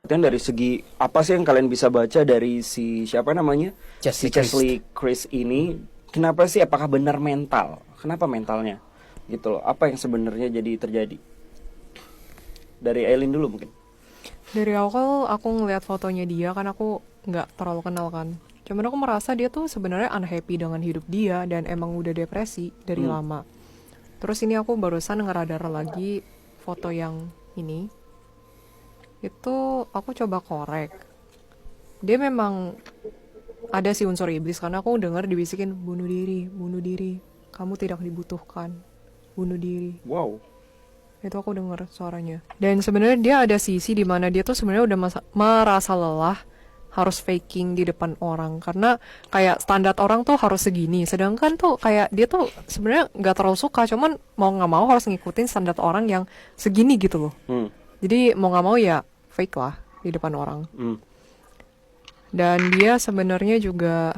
Kan dari segi apa sih yang kalian bisa baca dari si siapa namanya? Si Cheslie Kryst ini, kenapa sih, apakah benar mental? Kenapa mentalnya? Gitu loh. Apa yang sebenarnya jadi terjadi? Dari Aileen dulu mungkin. Dari awal aku ngeliat fotonya dia, kan aku nggak terlalu kenal kan. Cuman aku merasa dia tuh sebenarnya unhappy dengan hidup dia dan emang udah depresi dari lama. Terus ini aku barusan ngeradar lagi foto yang ini. Itu aku coba korek. Dia memang ada sih unsur iblis, karena aku dengar dibisikin bunuh diri, kamu tidak dibutuhkan, bunuh diri. Wow. Itu aku dengar suaranya. Dan sebenarnya dia ada sisi di mana dia tuh sebenarnya udah merasa lelah harus faking di depan orang, karena kayak standar orang tuh harus segini, sedangkan tuh kayak dia tuh sebenarnya nggak terlalu suka, cuman mau nggak mau harus ngikutin standar orang yang segini gitu loh. Jadi mau nggak mau ya fake lah di depan orang. Dan dia sebenarnya juga,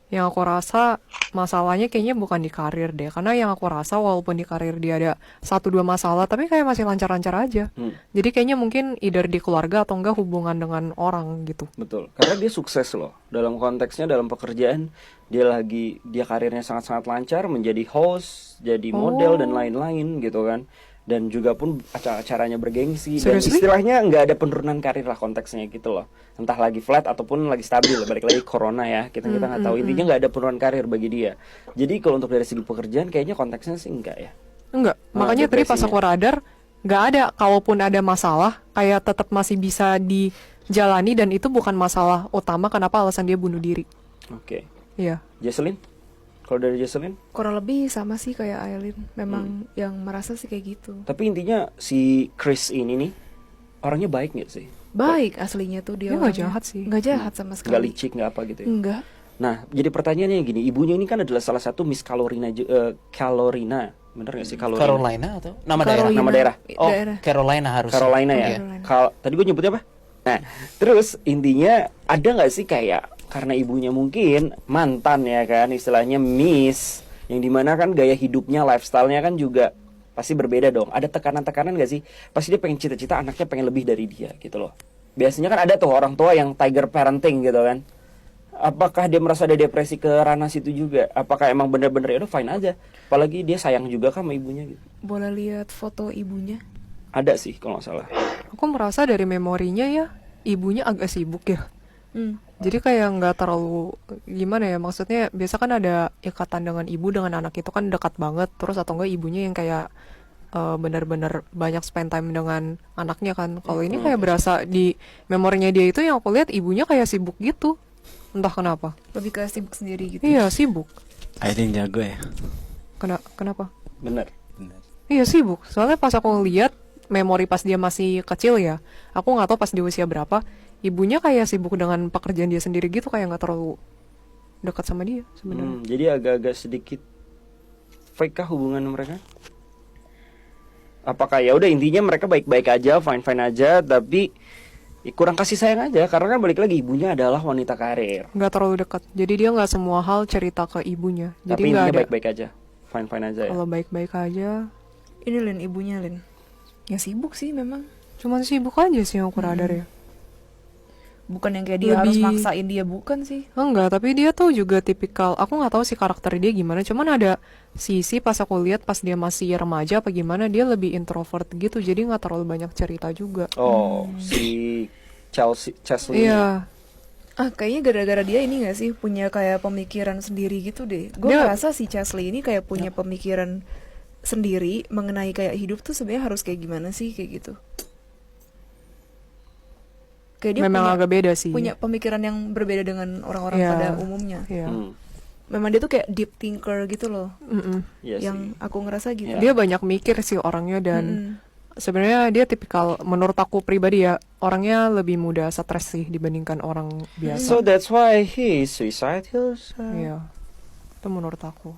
yang aku rasa masalahnya kayaknya bukan di karir deh, karena yang aku rasa walaupun di karir dia ada 1-2 masalah, tapi kayak masih lancar-lancar aja. Jadi kayaknya mungkin either di keluarga atau enggak hubungan dengan orang gitu. Betul, karena dia sukses loh dalam konteksnya, dalam pekerjaan dia karirnya sangat-sangat lancar, menjadi host, jadi model dan lain-lain gitu kan. Dan juga pun acaranya bergengsi. Dan istilahnya nggak ada penurunan karir lah konteksnya gitu loh. Entah lagi flat ataupun lagi stabil. Balik lagi corona ya, kita nggak tahu. Intinya nggak ada penurunan karir bagi dia. Jadi kalau untuk dari segi pekerjaan kayaknya konteksnya sih enggak ya. Enggak, makanya tadi pas aku radar nggak ada, kalaupun ada masalah kayak tetap masih bisa dijalani, dan itu bukan masalah utama kenapa alasan dia bunuh diri. Oke. Iya. Jesselyn? Kalau dari Jesselyn? Kurang lebih sama sih kayak Aileen. Memang yang merasa sih kayak gitu. Tapi intinya si Kryst ini nih orangnya baik nggak sih? Baik aslinya tuh dia. Dia nggak jahat sih. Nggak jahat sama sekali. Nggak licik, nggak apa gitu ya? Enggak. Nah, jadi pertanyaannya gini, ibunya ini kan adalah salah satu Miss Carolina, bener nggak sih Carolina? Carolina atau nama daerah? Nama daerah. Oh, Daerah. Carolina harus. Carolina ya. Tadi gue nyebutnya apa? Nah, terus intinya ada nggak sih kayak, karena ibunya mungkin mantan ya kan, istilahnya Miss, yang dimana kan gaya hidupnya, lifestyle-nya kan juga pasti berbeda dong. Ada tekanan-tekanan gak sih? Pasti dia pengen cita-cita anaknya pengen lebih dari dia gitu loh. Biasanya kan ada tuh orang tua yang tiger parenting gitu kan. Apakah dia merasa ada depresi ke ranah situ juga? Apakah emang bener-bener ya udah fine aja? Apalagi dia sayang juga kan sama ibunya gitu. Boleh lihat foto ibunya? Ada sih kalau nggak salah. Aku merasa dari memorinya ya, ibunya agak sibuk ya. Jadi kayak nggak terlalu, gimana ya, maksudnya biasa kan ada ikatan dengan ibu dengan anak itu kan dekat banget, terus atau enggak ibunya yang kayak benar-benar banyak spend time dengan anaknya kan. Kalau ini kayak berasa di memorinya dia itu, yang aku lihat ibunya kayak sibuk gitu, entah kenapa. Lebih ke sibuk sendiri gitu. Iya sibuk. Aileen jago ya. Kenapa? Bener. Iya sibuk. Soalnya pas aku lihat memori pas dia masih kecil ya, aku nggak tahu pas di usia berapa, ibunya kayak sibuk dengan pekerjaan dia sendiri gitu, kayak nggak terlalu dekat sama dia sebenarnya. Jadi agak-agak sedikit fake kah hubungan mereka? Apakah ya udah intinya mereka baik-baik aja, fine-fine aja, tapi kurang kasih sayang aja, karena kan balik lagi ibunya adalah wanita karir. Nggak terlalu dekat. Jadi dia nggak semua hal cerita ke ibunya. Jadi Tapi nggak intinya ada. baik-baik aja, fine-fine aja ya. Kalau baik-baik aja, Ini Lin, ibunya Lin. Ya sibuk sih memang. cuman sibuk aja sih yang aku radar ya. Bukan yang kayak dia harus Lebih- maksain dia, bukan sih. Enggak, tapi dia tuh juga tipikal, aku nggak tahu sih karakter dia gimana, cuman ada sisi pas aku lihat pas dia masih remaja apa gimana, dia lebih introvert gitu, jadi nggak terlalu banyak cerita juga. Oh, si Cheslie. Iya, Kayaknya gara-gara dia ini gak sih punya kayak pemikiran sendiri gitu deh. Gue Dia- ngerasa si Cheslie ini kayak punya pemikiran sendiri mengenai kayak hidup tuh sebenarnya harus kayak gimana sih, kayak gitu. Kayak dia memang punya, agak beda sih. punya pemikiran yang berbeda dengan orang-orang Iya. pada umumnya. Iya. Memang dia tuh kayak deep thinker gitu loh. Iya Yang sih. aku ngerasa gitu. Iya. Dia banyak mikir sih orangnya, dan sebenarnya dia tipikal, menurut aku pribadi ya, orangnya lebih mudah stres sih dibandingkan orang biasa. So that's why he suicidal. Iya, itu menurut aku.